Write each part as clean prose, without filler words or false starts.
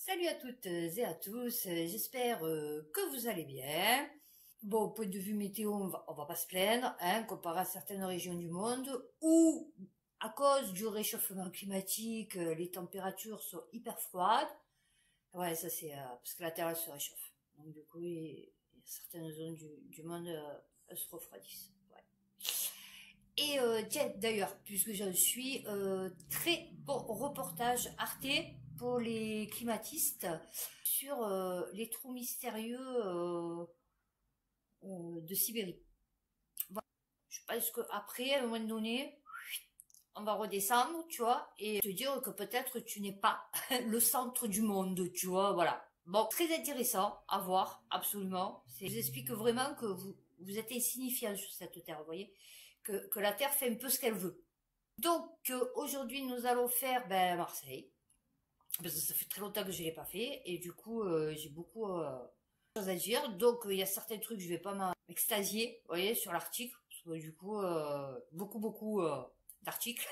Salut à toutes et à tous, j'espère que vous allez bien. Bon, au point de vue météo, on va pas se plaindre, hein, comparé à certaines régions du monde où, à cause du réchauffement climatique, les températures sont hyper froides. Ouais, ça c'est parce que la Terre elle se réchauffe. Donc du coup, il y a certaines zones du monde elles se refroidissent. Ouais. Et tiens, d'ailleurs, puisque j'en suis, très bon reportage Arte pour les climatistes sur les trous mystérieux de Sibérie. Voilà. Je pense qu'après, à un moment donné, on va redescendre, tu vois, et te dire que peut-être tu n'es pas le centre du monde, tu vois, voilà. Bon, très intéressant à voir, absolument. Je vous explique vraiment que vous êtes insignifiant sur cette terre, vous voyez, que la terre fait un peu ce qu'elle veut. Donc aujourd'hui nous allons faire Marseille, parce que ça fait très longtemps que je l'ai pas fait, et du coup j'ai beaucoup de choses à dire. Donc il y a certains trucs je vais pas m'extasier, vous voyez, sur l'article, parce que du coup beaucoup d'articles.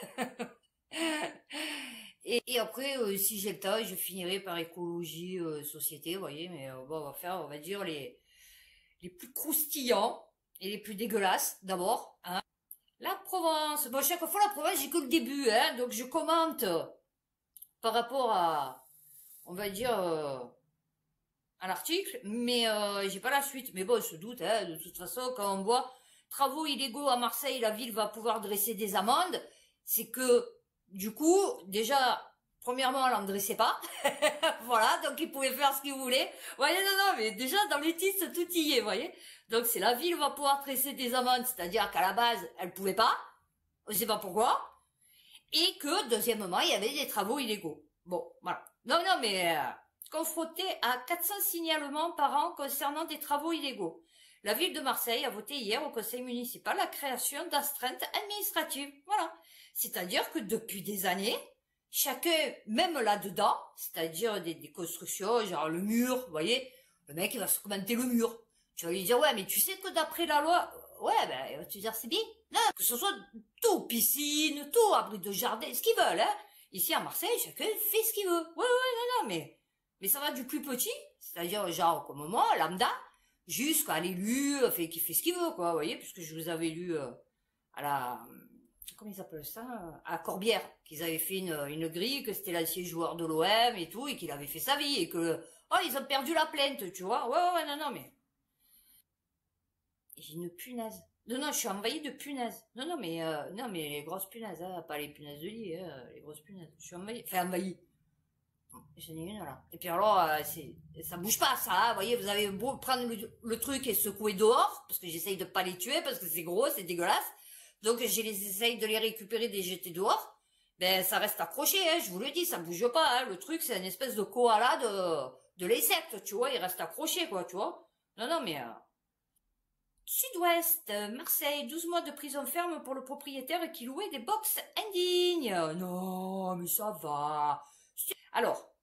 Et après, si j'ai le temps, je finirai par écologie, société, vous voyez, mais bon, on va faire, on va dire, les plus croustillants et les plus dégueulasses, d'abord, hein. La Provence. Bon, chaque fois, la Provence, j'ai que le début, hein, donc je commente par rapport à, on va dire, à l'article, mais j'ai pas la suite. Mais bon, je se doute, hein, de toute façon, quand on voit travaux illégaux à Marseille, la ville va pouvoir dresser des amendes, c'est que, du coup, déjà, premièrement, elle en dressait pas. Voilà, donc ils pouvaient faire ce qu'ils voulaient. Vous voyez, non, mais déjà, dans les titres, tout y est, vous voyez. Donc, c'est la ville va pouvoir dresser des amendes, c'est-à-dire qu'à la base, elle pouvait pas. On sait pas pourquoi. Et que, deuxièmement, il y avait des travaux illégaux. Bon, voilà. Non, mais confronté à 400 signalements par an concernant des travaux illégaux. La ville de Marseille a voté hier au conseil municipal la création d'astreintes administratives. Voilà. C'est-à-dire que depuis des années, chacun, même là-dedans, c'est-à-dire des constructions, genre le mur, vous voyez, le mec il va se commenter le mur. Tu vas lui dire, ouais, mais tu sais que d'après la loi, ouais, il va te dire, c'est bien. Non, que ce soit tout, piscine, tout, abri de jardin, ce qu'ils veulent, hein. Ici à Marseille, chacun fait ce qu'il veut. Ouais, non, mais ça va du plus petit, c'est-à-dire genre comme moi, lambda, jusqu'à l'élu, qui fait ce qu'il veut, quoi, vous voyez, puisque je vous avais lu à la, comment ils appellent ça, à Corbière, qu'ils avaient fait une grille, que c'était l'ancien joueur de l'OM et tout, et qu'il avait fait sa vie, et que, oh, ils ont perdu la plainte, tu vois, ouais, non, mais, j'ai une punaise. Non, je suis envahie de punaises. Non, mais les grosses punaises, hein, pas les punaises de lit, hein, les grosses punaises. Je suis envahie. J'en ai une là. Et puis alors, ça bouge pas, ça. Hein, vous voyez, vous avez beau prendre le truc et secouer dehors, parce que j'essaye de pas les tuer, parce que c'est gros, c'est dégueulasse. Donc j'essaye de les récupérer, de les jeter dehors. Ben ça reste accroché, hein, je vous le dis, ça bouge pas. Hein, le truc, c'est une espèce de koala de l'insecte, tu vois, il reste accroché, quoi, tu vois. Non, mais Sud-Ouest, Marseille, 12 mois de prison ferme pour le propriétaire qui louait des box indignes. Non, mais ça va. Alors,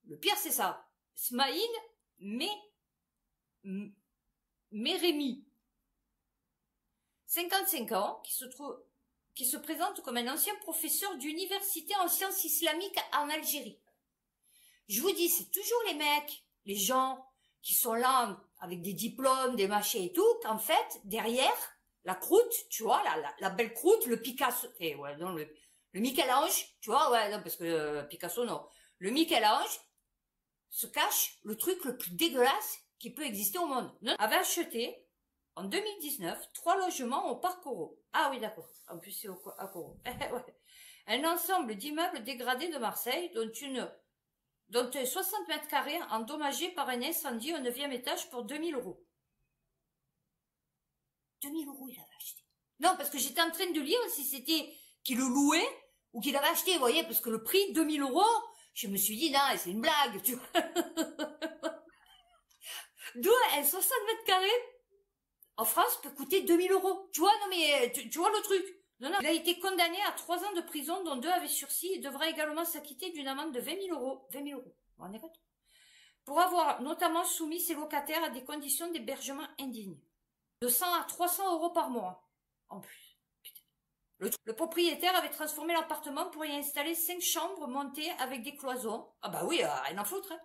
le pire c'est ça. Smaïn, Rémi, 55 ans, qui se présente comme un ancien professeur d'université en sciences islamiques en Algérie. Je vous dis, c'est toujours les mecs, les gens qui sont là avec des diplômes, des machins et tout, qu'en fait, derrière, la croûte, tu vois, la belle croûte, le Picasso, ouais, non, le Michel-Ange, tu vois, ouais, non, parce que Picasso, non. Le Michel-Ange se cache le truc le plus dégueulasse qui peut exister au monde. Non, avait acheté, en 2019, 3 logements au Parc Corot. Ah oui, d'accord. En plus, c'est à Corot. Ouais. Un ensemble d'immeubles dégradés de Marseille, dont 60 mètres carrés endommagés par un incendie au 9e étage pour 2000 euros. 2000 euros, il avait acheté. Non, parce que j'étais en train de lire si c'était qu'il le louait ou qu'il avait acheté, vous voyez, parce que le prix, 2000 euros, je me suis dit, non, c'est une blague, tu vois. D'où un 60 mètres carrés en France peut coûter 2000 euros. Tu vois, non mais, tu vois le truc. Non, il a été condamné à 3 ans de prison, dont 2 avec sursis, et devra également s'acquitter d'une amende de 20 000 euros. 20 000 euros. Vous vous rendez compte? Pour avoir notamment soumis ses locataires à des conditions d'hébergement indignes. De 100 à 300 euros par mois. En plus. Putain. Le propriétaire avait transformé l'appartement pour y installer 5 chambres montées avec des cloisons. Ah bah oui, rien à foutre. Hein.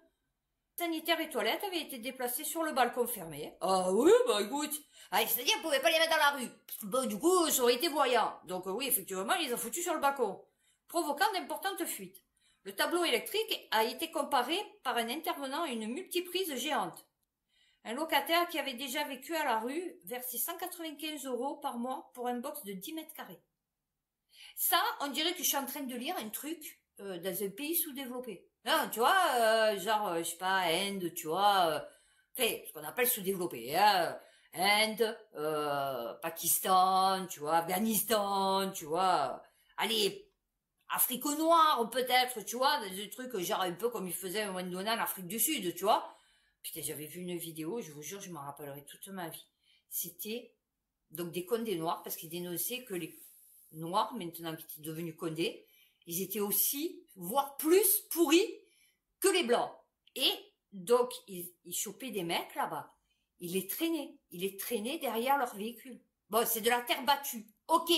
Sanitaires et toilettes avaient été déplacés sur le balcon fermé. Ah oui, bah écoute. Ah, c'est-à-dire qu'on pouvait pas les mettre dans la rue. Bon, du coup, ça aurait été voyant. Donc oui, effectivement, ils les ont foutus sur le balcon, provoquant d'importantes fuites. Le tableau électrique a été comparé par un intervenant à une multiprise géante. Un locataire qui avait déjà vécu à la rue versait 195 € par mois pour un box de 10 mètres carrés. Ça, on dirait que je suis en train de lire un truc dans un pays sous-développé. Non, tu vois, genre, je sais pas, Inde, tu vois, ce qu'on appelle sous-développé, hein, Inde, Pakistan, tu vois, Afghanistan, tu vois, allez, Afrique noire peut-être, tu vois, des trucs genre un peu comme ils faisaient au Mandona en Afrique du Sud, tu vois. Putain, j'avais vu une vidéo, je vous jure, je m'en rappellerai toute ma vie. C'était donc des Condés noirs, parce qu'ils dénonçaient que les noirs, maintenant qui étaient devenus Condés, ils étaient aussi, voire plus pourris que les blancs. Et donc, ils chopaient des mecs là-bas. Ils les traînaient derrière leur véhicule. Bon, c'est de la terre battue, ok.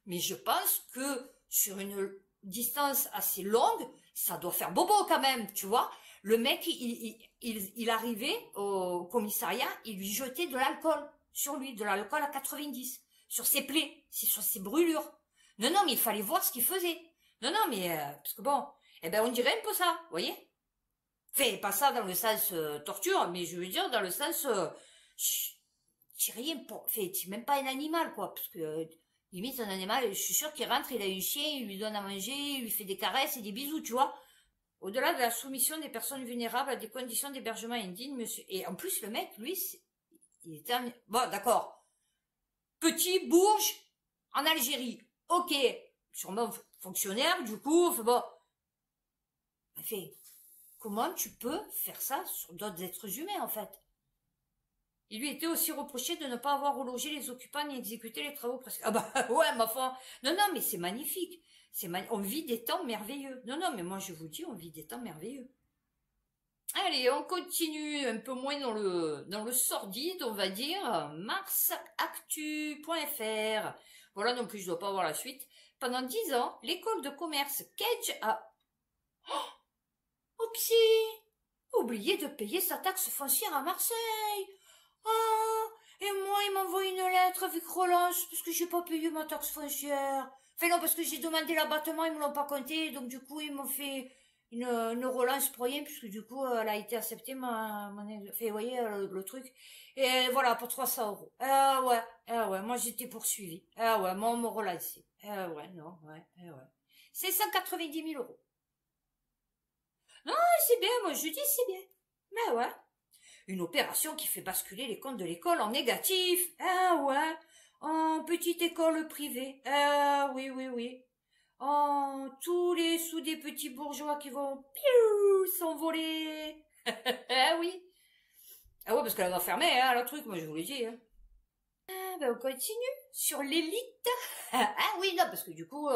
Mais je pense que sur une distance assez longue, ça doit faire bobo quand même, tu vois. Le mec, il arrivait au commissariat, il lui jetait de l'alcool sur lui, de l'alcool à 90, sur ses plaies, sur ses brûlures. Non, non, mais il fallait voir ce qu'il faisait. Non, non, mais parce que bon, eh ben on dirait un peu ça, vous voyez. Fait pas ça dans le sens torture, mais je veux dire dans le sens, t'es rien pour, t'es même pas un animal quoi, parce que limite un animal, je suis sûre qu'il rentre, il a un chien, il lui donne à manger, il lui fait des caresses et des bisous, tu vois. Au-delà de la soumission des personnes vulnérables à des conditions d'hébergement indignes, monsieur, et en plus le mec, lui, il était bon, d'accord. Petit Bourges, en Algérie. Ok. Sûrement fonctionnaire, du coup, bon. Fait, comment tu peux faire ça sur d'autres êtres humains, en fait? Il lui était aussi reproché de ne pas avoir relogé les occupants ni exécuté les travaux presque. Ah bah, ouais, ma foi. Non, non, mais c'est magnifique. On vit des temps merveilleux. Non, non, mais moi, je vous dis, on vit des temps merveilleux. Allez, on continue un peu moins dans le sordide, on va dire. Marsactu.fr. Voilà, non plus, je dois pas avoir la suite. Pendant 10 ans, l'école de commerce Cage a... Oh, Oupsie! Oublié de payer sa taxe foncière à Marseille. Ah, et moi, il m'envoie une lettre avec relance parce que j'ai pas payé ma taxe foncière. Enfin non, parce que j'ai demandé l'abattement, ils me l'ont pas compté, donc du coup, ils m'ont fait une relance pour rien, puisque du coup, elle a été acceptée, fait, vous voyez, le truc. Et voilà, pour 300 €. Ah ouais, moi j'étais poursuivie. Ah ouais, moi on me relançait. Ah ouais, non, ouais, ah ouais. C'est 190 000 €. Non, c'est bien, moi je dis c'est bien. Mais ouais. Une opération qui fait basculer les comptes de l'école en négatif. Ah ouais. En petite école privée. Ah oui, oui, oui. Oh, tous les sous des petits bourgeois qui vont s'envoler. Ah oui. Ah ouais, parce qu'elle va fermer, hein, le truc, moi je vous l'ai dit. Hein. Ah, ben on continue sur l'élite. Ah oui, non, parce que du coup,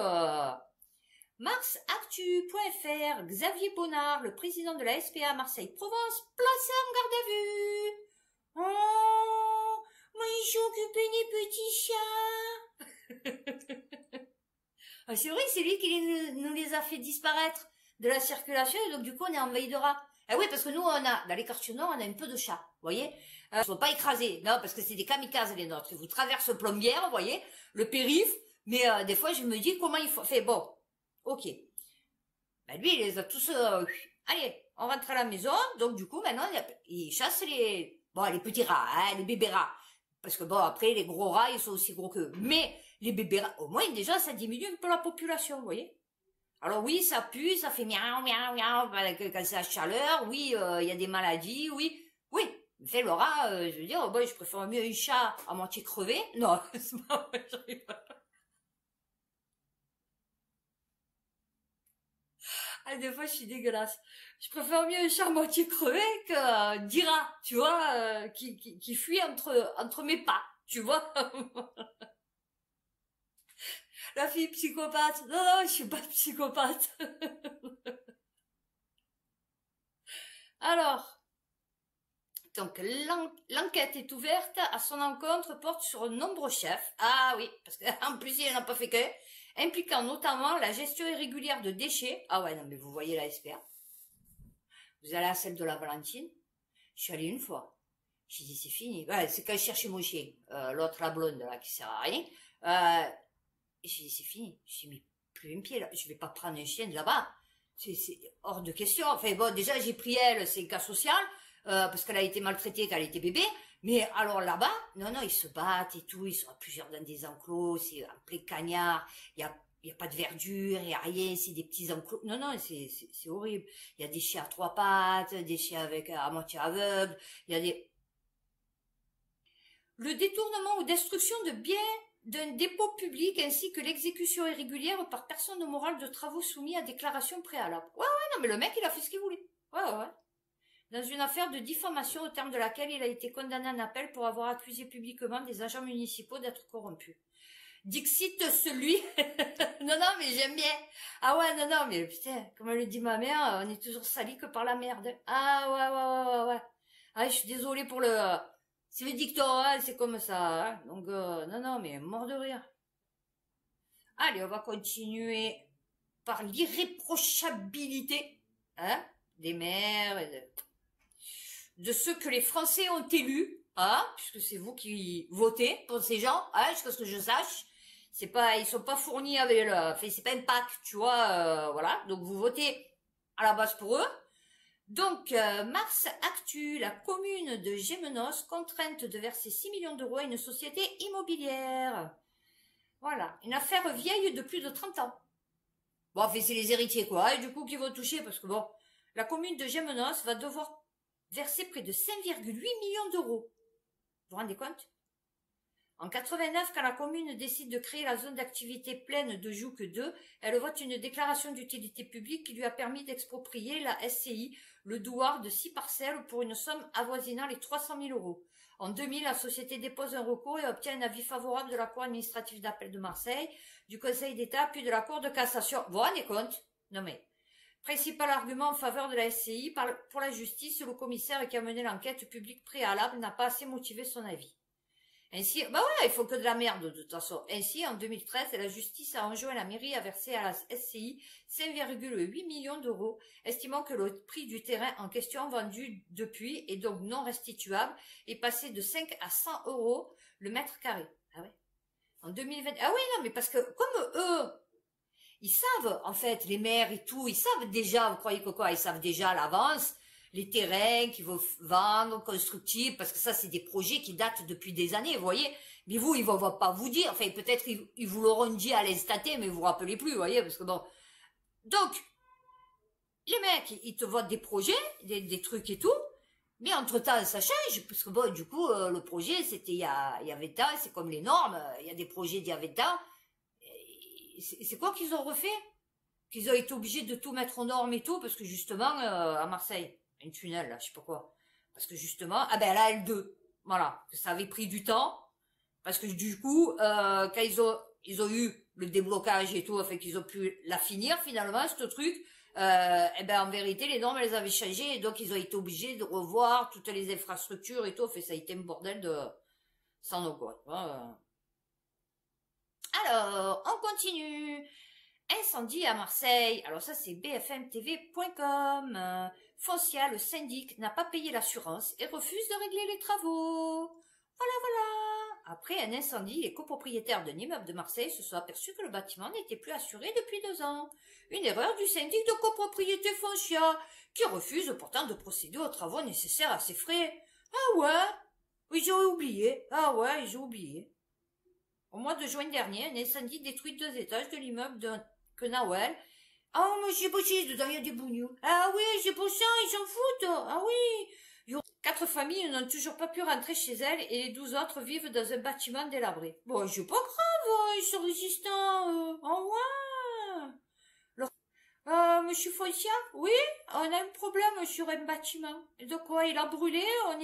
marsactu.fr, Xavier Bonnard, le président de la SPA Marseille-Provence, placé en garde à vue. Oh, moi j'ai occupé des petits chiens. Ah, c'est vrai, c'est lui qui nous les a fait disparaître de la circulation, et donc du coup on est envahi de rats. Ah oui, parce que nous, dans les quartiers nord, on a un peu de chats, vous voyez. Ils sont pas écrasés, non, parce que c'est des kamikazes les nôtres. Ils vous traversent Plombières, vous voyez, le périph', mais des fois je me dis comment il faut... Fait bon, ok. Ben lui, il les a tous... allez, on rentre à la maison, donc du coup, maintenant, il chasse les petits rats, hein, les bébés rats. Parce que bon, après, les gros rats, ils sont aussi gros qu'eux. Mais les bébés rats, au moins, déjà, ça diminue un peu la population, vous voyez. Alors oui, ça pue, ça fait miaou, miaou, miaou, quand c'est la chaleur, oui, il y a des maladies, oui. Oui, mais le rat, je veux dire, bon, je préfère mieux un chat à moitié crevé. Non, c'est pas vrai, j'arrive pas. Ah, des fois, je suis dégueulasse. Je préfère mieux un chat à moitié crevé que 10 rats, tu vois, qui fuit entre mes pas, tu vois. La fille psychopathe. Non, non, je suis pas psychopathe. Alors, Donc, l'enquête est ouverte à son encontre, porte sur un nombreux chefs. Ah oui, parce qu'en plus, il n'en a pas fait que. Impliquant notamment la gestion irrégulière de déchets. Ah ouais, non, mais vous voyez la SPA. Vous allez à celle de la Valentine. Je suis allée une fois. J'ai dit, c'est fini. Ouais, c'est quand je cherchais mon chien. L'autre, la blonde, là, qui sert à rien. J'ai dit, c'est fini. J'ai mis plus un pied, là. Je vais pas prendre un chien de là-bas. C'est hors de question. Enfin, bon, déjà, j'ai pris elle, c'est un cas social. Parce qu'elle a été maltraitée quand elle était bébé. Mais alors là-bas, non, ils se battent et tout, ils sont à plusieurs dans des enclos, c'est en plein cagnard, il y a pas de verdure, il y a rien, c'est des petits enclos. Non, c'est horrible. Il y a des chiens à trois pattes, des chiens avec à moitié aveugles, il y a des... Le détournement ou destruction de biens d'un dépôt public ainsi que l'exécution irrégulière par personne morale de travaux soumis à déclaration préalable. Ouais, non, mais le mec, il a fait ce qu'il voulait. Ouais. Dans une affaire de diffamation au terme de laquelle il a été condamné en appel pour avoir accusé publiquement des agents municipaux d'être corrompus. Dixit celui... non, mais j'aime bien. Ah ouais, non, mais putain, comme le dit ma mère, on est toujours sali que par la merde. Ah ouais. Ah, je suis désolée pour le... c'est le dicton, hein, c'est comme ça. Hein. Donc, non, mais mort de rire. Allez, on va continuer par l'irréprochabilité hein, des maires et de ceux que les Français ont élus, hein, puisque c'est vous qui votez pour ces gens, hein, jusqu'à ce que je sache. C'est pas, ils sont pas fournis avec le, enfin, c'est pas un pack, tu vois, voilà. Donc vous votez à la base pour eux. Donc, Mars Actu, la commune de Gémenos, contrainte de verser 6 millions d'euros à une société immobilière. Voilà, une affaire vieille de plus de 30 ans. Bon, enfin, c'est les héritiers, quoi, et du coup, qui vont toucher, parce que bon, la commune de Gémenos va devoir verser près de 5,8 millions d'euros. Vous vous rendez compte? En 89, quand la commune décide de créer la zone d'activité pleine de Jouques 2, elle vote une déclaration d'utilité publique qui lui a permis d'exproprier la SCI, le douar de 6 parcelles pour une somme avoisinant les 300 000 euros. En 2000, la société dépose un recours et obtient un avis favorable de la Cour administrative d'appel de Marseille, du Conseil d'État puis de la Cour de cassation. Vous vous rendez compte? Non mais... Principal argument en faveur de la SCI, pour la justice, le commissaire qui a mené l'enquête publique préalable n'a pas assez motivé son avis. Ainsi, bah ouais, il faut que de la merde de toute façon. Ainsi, en 2013, la justice a enjoint la mairie à verser à la SCI 5,8 millions d'euros, estimant que le prix du terrain en question vendu depuis et donc non restituable est passé de 5 à 100 euros le mètre carré. Ah ouais. En 2020, ah oui, non, mais parce que comme eux, ils savent, en fait, les maires et tout, ils savent déjà, vous croyez que quoi, ils savent déjà à l'avance, les terrains qu'ils vont vendre, constructibles, parce que ça, c'est des projets qui datent depuis des années, vous voyez. Mais vous, ils vont pas vous dire, enfin, peut-être ils vous l'auront dit à l'instant T, mais vous vous rappelez plus, vous voyez, parce que bon. Donc, les mecs, ils te votent des projets, des trucs et tout, mais entre-temps, ça change, parce que bon, du coup, le projet, c'était il y a 20 ans, c'est comme les normes, il y a des projets d'il y a 20 ans, c'est quoi qu'ils ont refait? Qu'ils ont été obligés de tout mettre aux normes et tout, parce que justement, à Marseille, une tunnel, là, je sais pas quoi. Parce que justement, ah ben la L2, voilà, que ça avait pris du temps, parce que du coup, quand ils ont eu le déblocage et tout, enfin qu'ils ont pu la finir finalement, ce truc, eh ben en vérité, les normes, elles avaient changé, et donc ils ont été obligés de revoir toutes les infrastructures et tout, enfin ça a été un bordel de... sans nos quoi. Alors, on continue. Incendie à Marseille. Alors ça, c'est bfmtv.com. Foncia, le syndic, n'a pas payé l'assurance et refuse de régler les travaux. Voilà. Après un incendie, les copropriétaires d'un immeuble de Marseille se sont aperçus que le bâtiment n'était plus assuré depuis 2 ans. Une erreur du syndic de copropriété Foncia, qui refuse pourtant de procéder aux travaux nécessaires à ses frais. Ah ouais? Oui, j'ai oublié. Ah ouais, j'ai oublié. Au mois de juin dernier, un incendie détruit 2 étages de l'immeuble que Nawel. Ah, mais j'ai bossé dedans, il y a des bougnous. Ah oui, j'ai bossé, ils s'en foutent. Ah oui. 4 familles n'ont toujours pas pu rentrer chez elles et les 12 autres vivent dans un bâtiment délabré. Bon, c'est pas grave, ils sont résistants. Ah ouais. Monsieur Foncia, oui, on a un problème sur un bâtiment. Et de quoi il a brûlé, on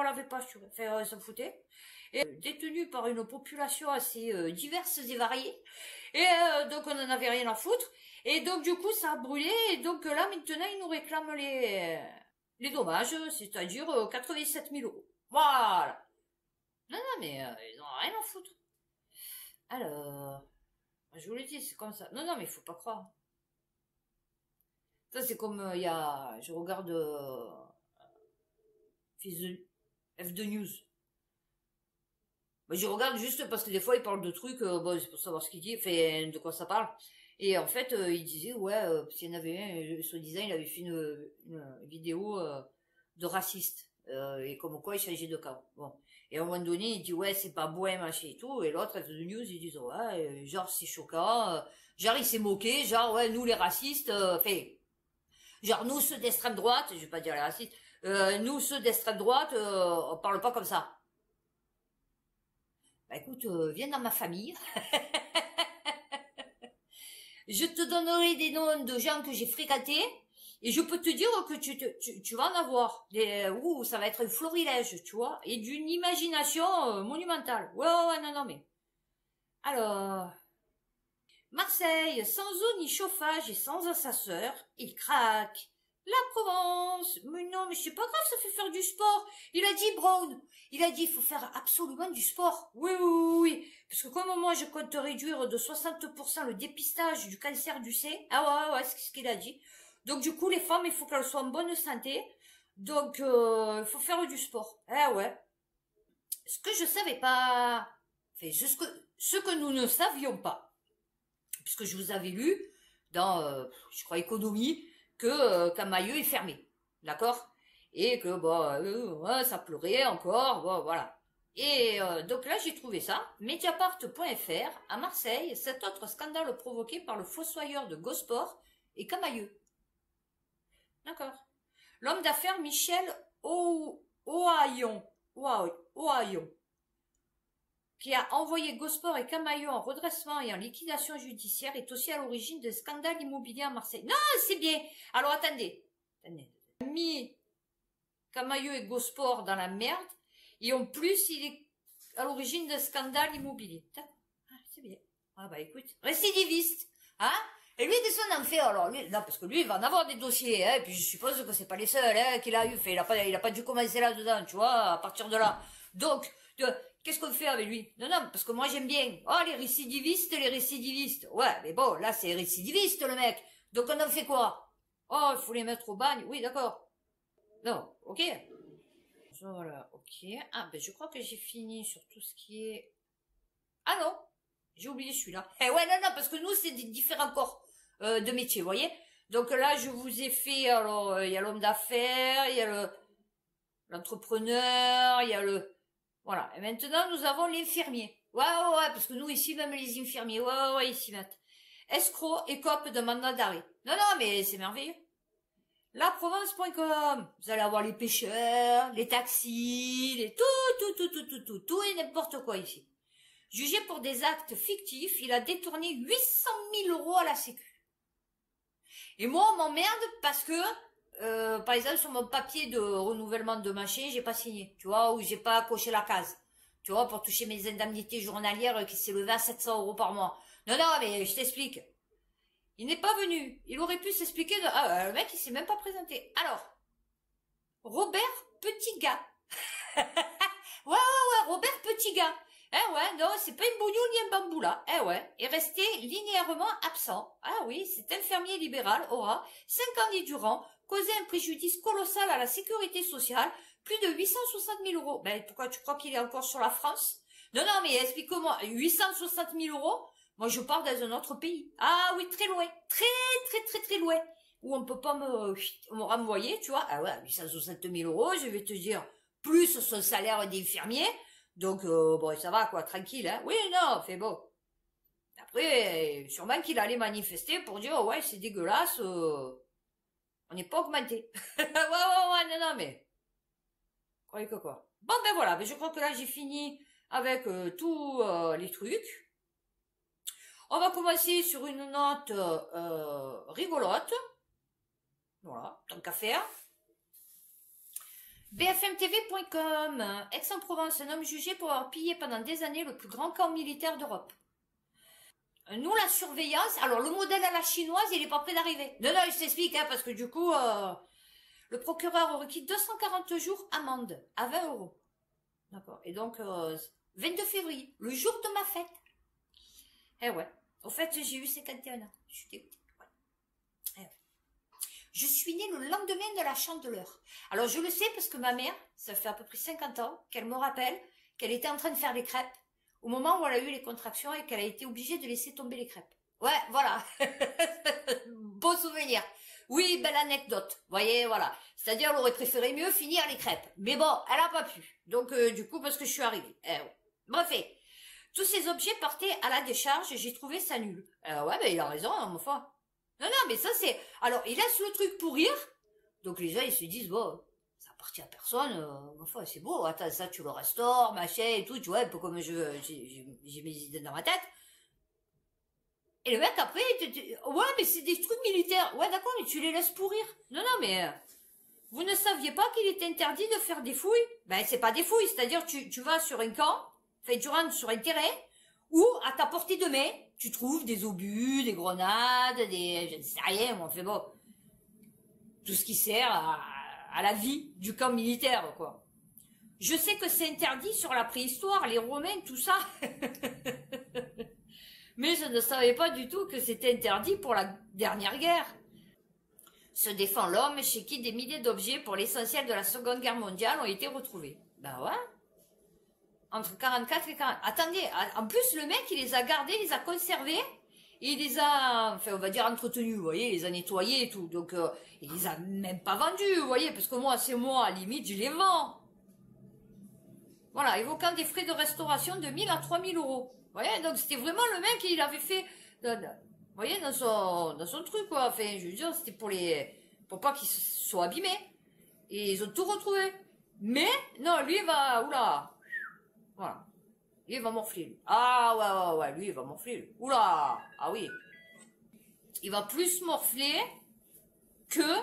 l'avait pas assuré. Enfin, on s'en foutait. Et détenu par une population assez diverse et variée. Et donc on n'en avait rien à foutre. Et donc du coup ça a brûlé. Et donc là maintenant ils nous réclament les dommages, c'est-à-dire 87 000 euros. Voilà. Non, non, mais ils n'ont rien à foutre. Alors, je vous l'ai dit, c'est comme ça. Non, non, mais il faut pas croire. Ça, c'est comme il y a... Je regarde F2 News. Bah, je regarde juste parce que des fois, il parle de trucs, bon, c'est pour savoir ce qu'il dit, enfin, de quoi ça parle. Et en fait, il disait, ouais, s'il y en avait un, soi-disant, il avait fait une vidéo de raciste. Et comme quoi, il changeait de camp. Bon. Et à un moment donné, il dit, ouais, c'est pas beau, machin et tout. Et l'autre, F2 News, ils disent, ouais, genre, c'est choquant. Genre, il s'est moqué. Genre, ouais, nous, les racistes, fait, genre, nous, ceux d'extrême droite, je vais pas dire les racistes, nous, ceux d'extrême droite, on parle pas comme ça. Bah écoute, viens dans ma famille. Je te donnerai des noms de gens que j'ai fréquentés. Et je peux te dire que tu vas en avoir. Ouh, ça va être un florilège, tu vois. Et d'une imagination monumentale. Ouais, ouais, ouais, non, non, mais. Alors, Marseille, sans eau ni chauffage et sans ascenseur, il craque. La Provence, mais non, mais c'est pas grave, ça fait faire du sport. Il a dit, Brown, il a dit, il faut faire absolument du sport. Oui, oui, oui, oui. Parce que comme moi, je compte réduire de 60% le dépistage du cancer du sein. Ah ouais, ouais, c'est ce qu'il a dit. Donc du coup, les femmes, il faut qu'elles soient en bonne santé. Donc, il faut faire du sport. Ah ouais. Ce que je savais pas, enfin, ce que nous ne savions pas, puisque je vous avais lu dans, je crois, Économie, que Camailleux est fermé, d'accord? Et que bon, ouais, ça pleurait encore, bon, voilà. Et donc là, j'ai trouvé ça. Mediapart.fr, à Marseille, cet autre scandale provoqué par le fossoyeur de Gosport et Camailleux. D'accord. L'homme d'affaires Michel Ohaillon, qui a envoyé Gosport et Camailleux en redressement et en liquidation judiciaire, est aussi à l'origine de scandales immobiliers à Marseille. Non, c'est bien. Alors attendez. Mis Camailleux et Gosport dans la merde, et en plus, il est à l'origine de scandales immobiliers. Ah, c'est bien. Ah bah écoute, récidiviste, hein? Et lui, qu'est-ce qu'on en fait alors lui, non, parce que lui, il va en avoir des dossiers, hein, et puis je suppose que c'est pas les seuls hein, qu'il a eu fait. Il a pas dû commencer là-dedans, tu vois, à partir de là. Donc, qu'est-ce qu'on fait avec lui? Non, non, parce que moi j'aime bien. Oh, les récidivistes, les récidivistes. Ouais, mais bon, là c'est récidiviste le mec. Donc on en fait quoi? Oh, il faut les mettre au bagne. Oui, d'accord. Non, ok. Voilà, ok. Ah, ben je crois que j'ai fini sur tout ce qui est... Ah non, j'ai oublié celui-là. Eh ouais, non, non, parce que nous, c'est des différents corps de métier, vous voyez. Donc là, je vous ai fait, alors, il y a l'homme d'affaires, il y a l'entrepreneur, il y a le... Voilà. Et maintenant, nous avons l'infirmier. Ouais, ouais, ouais, parce que nous, ici, même les infirmiers, ouais, ouais, ouais, ici, mettent. Escroc, écope de mandat d'arrêt. Non, non, mais c'est merveilleux. Laprovence.com. Vous allez avoir les pêcheurs, les taxis, tout et n'importe quoi ici. Jugé pour des actes fictifs, il a détourné 800 000 euros à la sécu. Et moi, on m'emmerde parce que, par exemple, sur mon papier de renouvellement de machin, j'ai pas signé, tu vois, ou j'ai pas coché la case. Tu vois, pour toucher mes indemnités journalières qui s'élevaient à 700 euros par mois. Non, non, mais je t'explique. Il n'est pas venu. Il aurait pu s'expliquer de... Ah, le mec, il s'est même pas présenté. Alors, Robert Petitgars. Ouais, ouais, ouais, Robert Petitgars. Eh ouais, non, c'est pas une bougnoule ni un bambou là. Eh ouais, est resté linéairement absent. Ah oui, cet infirmier libéral aura, 5 années durant, causé un préjudice colossal à la sécurité sociale, plus de 860 000 euros. Ben, pourquoi tu crois qu'il est encore sur la France? Non, non, mais explique-moi, 860 000 euros? Moi, je pars dans un autre pays. Ah oui, très loin. Très, très, très, très loin. Où on peut pas me renvoyer, tu vois. Ah ouais, 860 000 euros, je vais te dire, plus son salaire d'infirmier. Donc, bon, ça va, quoi, tranquille, hein. Oui, non, fait bon. Après, sûrement qu'il allait manifester pour dire, ouais, c'est dégueulasse, on n'est pas augmenté. Ouais, ouais, ouais, non, non, mais... Croyez que quoi. Bon, ben voilà, ben je crois que là, j'ai fini avec tous les trucs. On va commencer sur une note rigolote. Voilà, tant qu'à faire. BFMTV.com. Aix-en-Provence, un homme jugé pour avoir pillé pendant des années le plus grand camp militaire d'Europe. Nous, la surveillance... Alors, le modèle à la chinoise, il est pas prêt d'arriver. Non, non, je t'explique, hein, parce que du coup... Le procureur a requis 240 jours amende à 20 euros. D'accord. Et donc, 22 février, le jour de ma fête. Eh ouais. Au fait, j'ai eu 51 ans. Je suis dégoûtée. Ouais. Eh ouais. Je suis née le lendemain de la Chandeleur. Alors, je le sais parce que ma mère, ça fait à peu près 50 ans, qu'elle me rappelle qu'elle était en train de faire des crêpes au moment où elle a eu les contractions et qu'elle a été obligée de laisser tomber les crêpes. Ouais, voilà. Beau souvenir. Oui, belle anecdote. Voyez, voilà. C'est-à-dire, elle aurait préféré mieux finir les crêpes. Mais bon, elle a pas pu. Donc, du coup, parce que je suis arrivée. Ouais. Bref, tous ces objets partaient à la décharge et j'ai trouvé ça nul. Ouais, ben il a raison, hein, mon foi. Non, non, mais ça c'est... Alors, il laisse le truc pourrir. Donc les gens, ils se disent, bon, ça appartient à personne. Mon foi, c'est beau. Attends, ça, tu le restaures, machin et tout. Tu vois, un peu comme j'ai mes idées dans ma tête. Et le mec, après, ouais, mais c'est des trucs militaires. Ouais, d'accord, mais tu les laisses pourrir. Non, non, mais vous ne saviez pas qu'il était interdit de faire des fouilles? Ben, c'est pas des fouilles, c'est-à-dire tu vas sur un camp, enfin, tu rentres sur un terrain, où, à ta portée de main, tu trouves des obus, des grenades, je ne sais rien, moi, fait bon. Tout ce qui sert à la vie du camp militaire, quoi. Je sais que c'est interdit sur la préhistoire, les Romains, tout ça. Mais je ne savais pas du tout que c'était interdit pour la dernière guerre. Se défend l'homme chez qui des milliers d'objets pour l'essentiel de la Seconde Guerre mondiale ont été retrouvés. Ben ouais. Entre 44 et 40. Attendez, en plus le mec il les a gardés, il les a conservés, et il les a, enfin on va dire entretenus, vous voyez, il les a nettoyés et tout. Donc il les a même pas vendus, vous voyez, parce que moi c'est moi, à la limite je les vends. Voilà, évoquant des frais de restauration de 1000 à 3000 euros. Vous voyez, donc c'était vraiment le mec, il avait fait, vous voyez, dans son truc, quoi. Enfin, je veux dire, c'était pour pas qu'ils soient abîmés. Et ils ont tout retrouvé. Mais, non, lui, il va, oula. Voilà. Lui, il va morfler, lui. Ah, ouais, lui, il va morfler, lui. Oula. Ah oui. Il va plus morfler que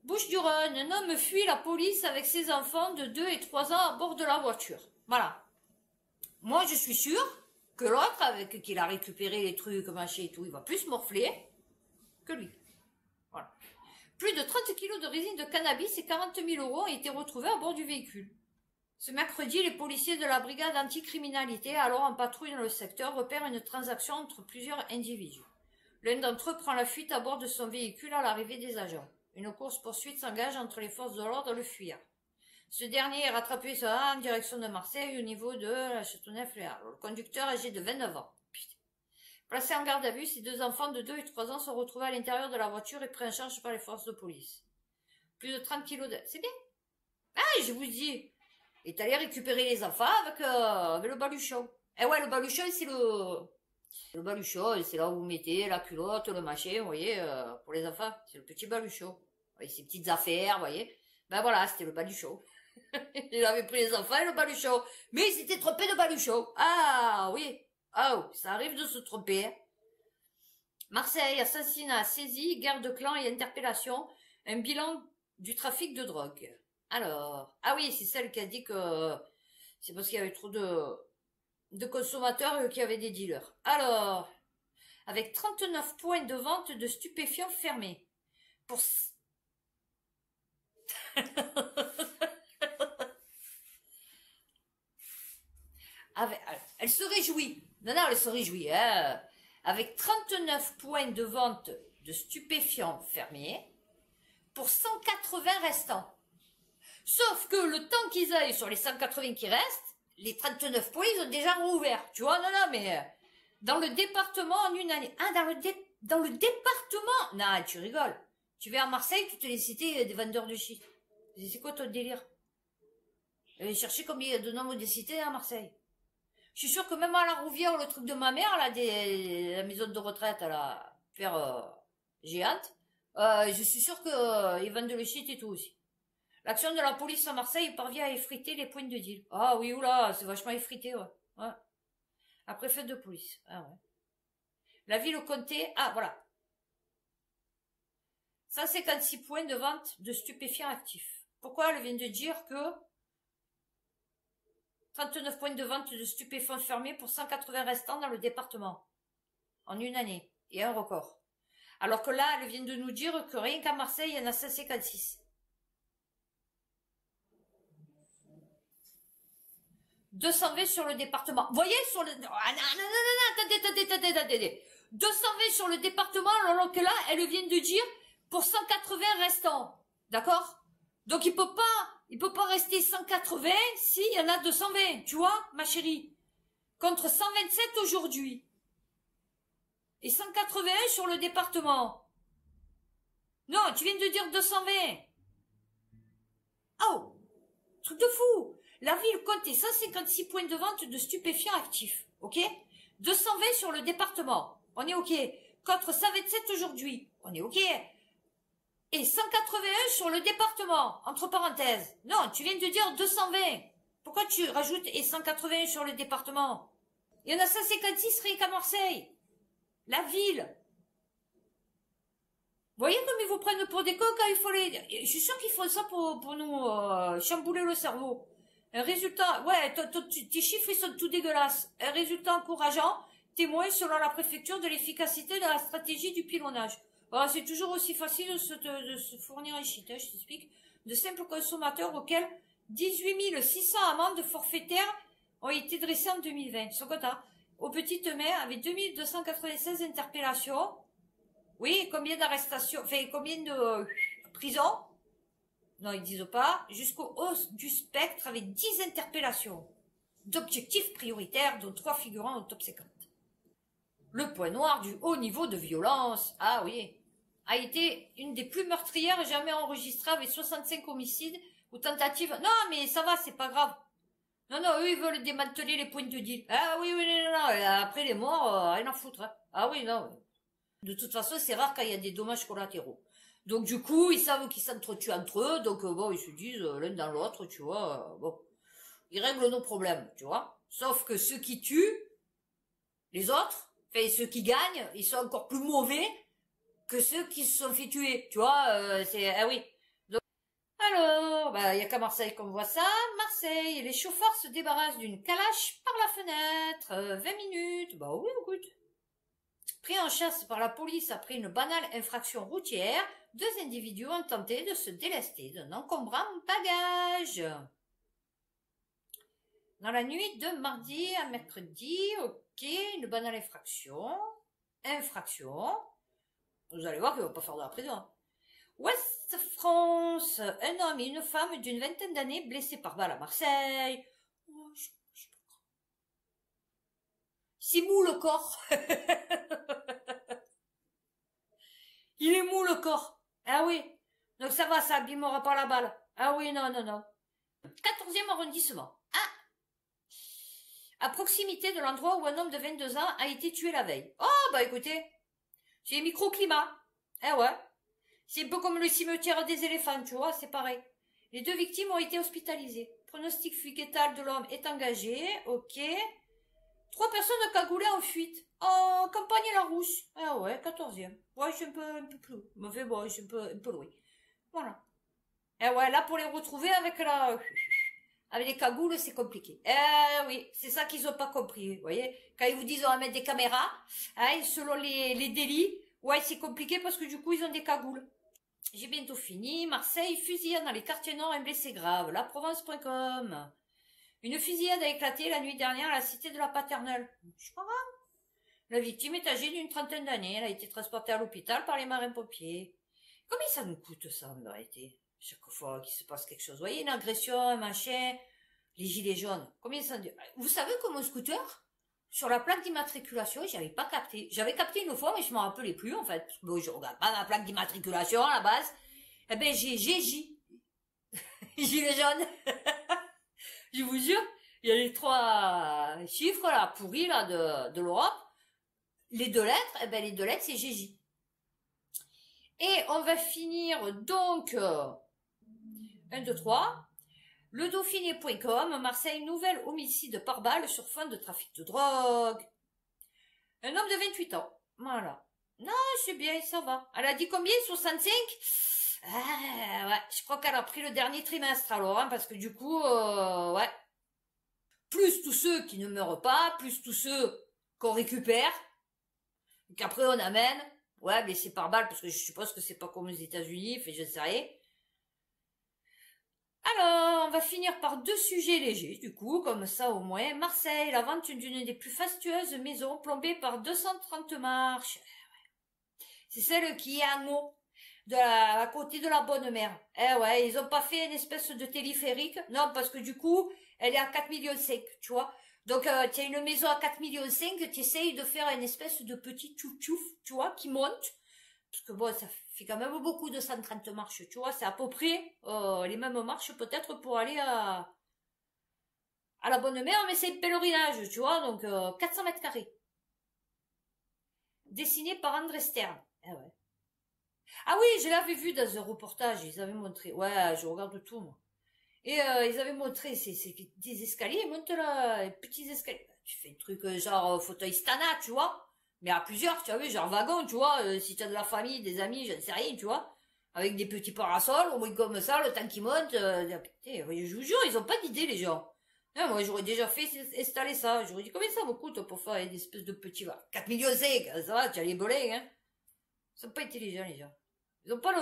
Bouches-du-Rhône. Un homme fuit la police avec ses enfants de 2 et 3 ans à bord de la voiture. Voilà. Moi, je suis sûre que l'autre, avec qu'il a récupéré les trucs, machin et tout, il va plus morfler que lui. Voilà. Plus de 30 kilos de résine de cannabis et 40 000 euros ont été retrouvés à bord du véhicule. Ce mercredi, les policiers de la brigade anticriminalité, alors en patrouille dans le secteur, repèrent une transaction entre plusieurs individus. L'un d'entre eux prend la fuite à bord de son véhicule à l'arrivée des agents. Une course-poursuite s'engage entre les forces de l'ordre et le fuyard. Ce dernier est rattrapé en direction de Marseille au niveau de la Châteauneuf-les-Halles. Le conducteur âgé de 29 ans. Putain. Placé en garde à vue, ces deux enfants de 2 et 3 ans sont retrouvés à l'intérieur de la voiture et pris en charge par les forces de police. Plus de 30 kilos de... C'est bien. Ah, je vous dis. Il est allé récupérer les enfants avec le baluchon. Eh ouais, le baluchon, c'est le baluchon, c'est là où vous mettez la culotte, le machin, vous voyez, pour les enfants. C'est le petit baluchon. Vous voyez, ces petites affaires, vous voyez. Ben voilà, c'était le baluchon. Il avait pris les enfants et le baluchon. Mais il s'était trompé de baluchon. Ah oui. Oh, ça arrive de se tromper. Hein. Marseille, assassinat, saisie, guerre de clan et interpellation. Un bilan du trafic de drogue. Alors, ah oui, c'est celle qui a dit que c'est parce qu'il y avait trop de consommateurs qu'il y avait des dealers. Alors, avec 39 points de vente de stupéfiants fermés. Pour... Elle se réjouit. Non, elle se réjouit. Hein. Avec 39 points de vente de stupéfiants fermés pour 180 restants. Sauf que le temps qu'ils aillent sur les 180 qui restent, les 39 points, ils ont déjà rouvert. Tu vois, non, mais dans le département en une année. Ah, dans le département. Non, tu rigoles. Tu vas à Marseille, tu te les cités des vendeurs de shit. C'est quoi ton délire? Chercher combien de nombre de cités à Marseille. Je suis sûre que même à la Rouvière, le truc de ma mère, là, la maison de retraite, là, faire géante, je suis sûre qu'ils vendent de shit et tout aussi. L'action de la police à Marseille parvient à effriter les points de deal. Ah oui, oula, c'est vachement effrité, ouais. La préfète de police. Ah ouais. La ville comptait, ah voilà. 156 points de vente de stupéfiants actifs. Pourquoi elle vient de dire que 39 points de vente de stupéfiants fermés pour 180 restants dans le département. En une année. Et un record. Alors que là, elle vient de nous dire que rien qu'à Marseille, il y en a 156. 220 sur le département. Vous voyez, sur le... Ah, non, attendez. 220 sur le département, alors que là, elle vient de dire pour 180 restants. D'accord? Donc il peut pas rester 180 s'il y en a 220, tu vois, ma chérie? Contre 127 aujourd'hui. Et 181 sur le département. Non, tu viens de dire 220. Oh, truc de fou. La ville comptait 156 points de vente de stupéfiants actifs, ok? 220 sur le département, on est ok. Contre 127 aujourd'hui, on est ok. Et 181 sur le département, entre parenthèses. Non, tu viens de dire 220. Pourquoi tu rajoutes et 181 sur le département? Il y en a 156 rien qu'à Marseille. La ville. Vous voyez comme ils vous prennent pour des cons quand il faut les... Je suis sûre qu'ils font ça pour nous chambouler le cerveau. Un résultat... Ouais, tes chiffres ils sont tout dégueulasses. Un résultat encourageant, témoin selon la préfecture de l'efficacité de la stratégie du pilonnage. Bon, c'est toujours aussi facile de se fournir un shit, hein, je t'explique. De simples consommateurs auxquels 18 600 amendes forfaitaires ont été dressées en 2020. Son quota. Aux petites mains, avec 2296 interpellations. Oui, combien d'arrestations, enfin, combien de prisons? Non, ils disent pas. Jusqu'au hausse du spectre avec 10 interpellations. D'objectifs prioritaires, dont 3 figurants au top 50. Le point noir du haut niveau de violence, ah oui, a été une des plus meurtrières jamais enregistrées avec 65 homicides ou tentatives. Non, mais ça va, c'est pas grave. Non, eux, ils veulent démanteler les points de deal. Ah oui, non. Et après, les morts, rien à foutre. Hein. Ah oui, non. De toute façon, c'est rare quand il y a des dommages collatéraux. Donc, du coup, ils savent qu'ils s'entretuent entre eux. Donc, bon, ils se disent l'un dans l'autre, tu vois. Bon, ils règlent nos problèmes, tu vois. Sauf que ceux qui tuent, les autres, enfin, ceux qui gagnent, ils sont encore plus mauvais que ceux qui se sont fait tuer. Tu vois, c'est... Ah oui. Alors, bah, il y a qu'à Marseille qu'on voit ça. Marseille, les chauffards se débarrassent d'une calache par la fenêtre. 20 minutes. Bah oui, écoute. Pris en chasse par la police après une banale infraction routière, 2 individus ont tenté de se délester d'un encombrant bagage. Dans la nuit de mardi à mercredi, ok, une banale infraction. Vous allez voir qu'ils vont pas faire de la prison. Ouest France, un homme et une femme d'une vingtaine d'années blessés par balle à Marseille. Oh, c'est mou le corps. Il est mou le corps. Ah oui. Donc ça va, ça abîmera pas la balle. Ah oui, non. 14e arrondissement. Ah. À proximité de l'endroit où un homme de 22 ans a été tué la veille. Oh, bah écoutez. C'est microclimat. Ah ouais. C'est un peu comme le cimetière des éléphants, tu vois, c'est pareil. Les 2 victimes ont été hospitalisées. Pronostic vital de l'homme est engagé, ok. 3 personnes cagoulées en fuite. En campagne la Rousse. Ah ouais, 14e. Ouais, je suis un peu plus. Me fait bon, je suis un peu loin. Voilà. Et ouais, là, pour les retrouver avec les cagoules, c'est compliqué. Oui, c'est ça qu'ils ont pas compris, vous voyez. Quand ils vous disent on va mettre des caméras, hein, selon les délits, ouais, c'est compliqué parce que du coup, ils ont des cagoules. J'ai bientôt fini. Marseille, fusillade dans les quartiers nord, un blessé grave. Laprovence.com. Une fusillade a éclaté la nuit dernière à la cité de la Paternelle. Je sais pas grave. La victime est âgée d'une 30aine d'années. Elle a été transportée à l'hôpital par les marins-pompiers. Combien ça nous coûte ça, en vérité? Chaque fois qu'il se passe quelque chose. Vous voyez, une agression, un machin, les gilets jaunes. Combien ça... Vous savez que mon scooter, sur la plaque d'immatriculation, j'avais pas capté. J'avais capté une fois, mais je m'en rappelais plus, en fait. Bon, je regarde pas ma plaque d'immatriculation, à la base. Eh ben, j'ai GJ. Gilet jaune. Je vous jure, il y a les 3 chiffres, là, pourris, là, de l'Europe. Les 2 lettres, eh ben, les 2 lettres, c'est GJ. Et on va finir, donc, 1, 2, 3. Le Dauphiné.com, Marseille, nouvel homicide par balle sur fond de trafic de drogue. Un homme de 28 ans. Voilà. Non, c'est bien, ça va. Elle a dit combien? 65? Ah, ouais, je crois qu'elle a pris le dernier trimestre alors, hein, parce que du coup, ouais. Plus tous ceux qui ne meurent pas, plus tous ceux qu'on récupère, et qu'après on amène. Ouais, mais c'est par balle, parce que je suppose que c'est pas comme aux États-Unis, fait je sais rien. Alors, on va finir par deux sujets légers, du coup, comme ça au moins. Marseille, la vente d'une des plus fastueuses maisons plombées par 230 marches. C'est celle qui est en haut, à côté de la Bonne Mère. Eh ouais, ils ont pas fait une espèce de téléphérique. Non, parce que du coup, elle est à 4,5 millions, tu vois. Donc, tu as une maison à 4,5 millions, tu essayes de faire une espèce de petit tchouf-tchouf, tu vois, qui monte. Parce que bon, ça fait quand même beaucoup de 130 marches, tu vois. C'est à peu près les mêmes marches peut-être pour aller à la Bonne Mère, mais c'est le pèlerinage, tu vois. Donc, 400 mètres carrés. Dessiné par André Stern. Eh ouais. Ah oui, je l'avais vu dans un reportage, ils avaient montré. Ouais, je regarde tout, moi. Et ils avaient montré, c'est des escaliers, ils montent là, petits escaliers. Tu fais un truc genre fauteuil Stana, tu vois. Mais à plusieurs, tu as vu, genre wagon, tu vois. Si tu as de la famille, des amis, je ne sais rien, tu vois. Avec des petits parasols, au moins comme ça, le temps qui monte. Putain, je vous jure, ils ont pas d'idée, les gens. Non, moi, j'aurais déjà fait installer ça. J'aurais dit, combien ça me coûte pour faire une espèce de petit... 4 millions, ça va, tu as les bolets, hein. Ils sont pas intelligents, les gens. Ils ont pas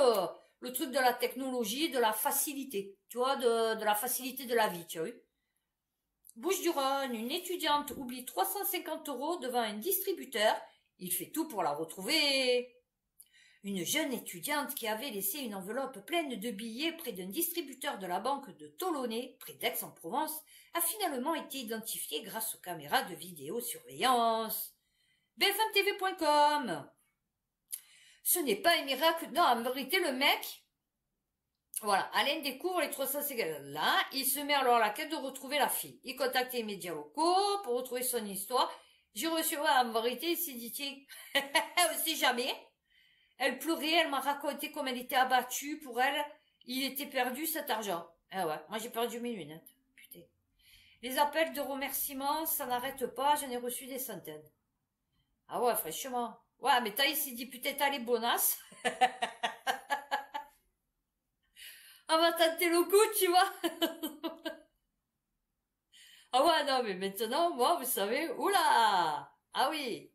le truc de la technologie, de la facilité. Tu vois, de la facilité de la vie, tu as vu. Bouches-du-Rhône, une étudiante oublie 350 € devant un distributeur. Il fait tout pour la retrouver. Une jeune étudiante qui avait laissé une enveloppe pleine de billets près d'un distributeur de la banque de Tolonais, près d'Aix-en-Provence, a finalement été identifiée grâce aux caméras de vidéosurveillance. BFMTV.com. Ce n'est pas un miracle. Non, en vérité, le mec, voilà, Alain découvre les 350. Là, il se met alors à la quête de retrouver la fille. Il contacte les médias locaux pour retrouver son histoire. J'ai reçu, ouais, en vérité, il s'est dit, tiens, on sait jamais. Elle pleurait, elle m'a raconté comme elle était abattue. Pour elle, il était perdu cet argent. Ah ouais, moi j'ai perdu mes lunettes. Putain. Les appels de remerciements, ça n'arrête pas, j'en ai reçu des centaines. Ah ouais, franchement. Ouais, mais t'as, il s'est dit, putain, t'as les bonasses. On va tenter le coup, tu vois. Ah ouais, non, mais maintenant, moi, vous savez, oula. Ah oui.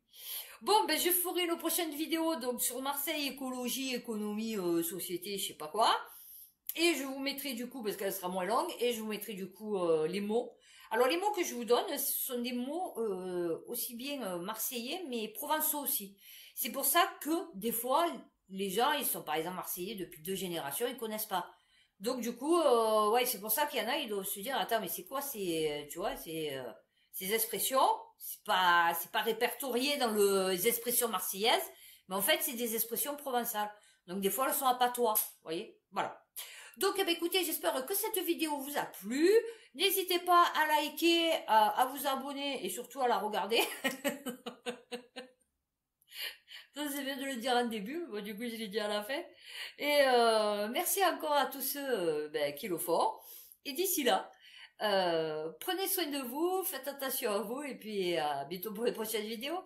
Bon, ben je ferai une prochaine vidéo donc sur Marseille, écologie, économie, société, je sais pas quoi. Et je vous mettrai du coup, parce qu'elle sera moins longue, et je vous mettrai du coup les mots. Alors les mots que je vous donne, ce sont des mots aussi bien marseillais, mais provençaux aussi. C'est pour ça que des fois, les gens, ils sont par exemple marseillais depuis 2 générations, ils connaissent pas. Donc du coup, ouais, c'est pour ça qu'il y en a, ils doivent se dire, attends, mais c'est quoi ces, tu vois, ces expressions? C'est pas répertorié dans les expressions marseillaises, mais en fait, c'est des expressions provençales. Donc des fois, elles sont à patois, vous voyez? Voilà. Donc, eh bien, écoutez, j'espère que cette vidéo vous a plu. N'hésitez pas à liker, à vous abonner et surtout à la regarder. Ça, c'est bien de le dire en début. Bon, du coup, je l'ai dit à la fin. Et merci encore à tous ceux qui le font. Et d'ici là, prenez soin de vous, faites attention à vous et puis à bientôt pour les prochaines vidéos.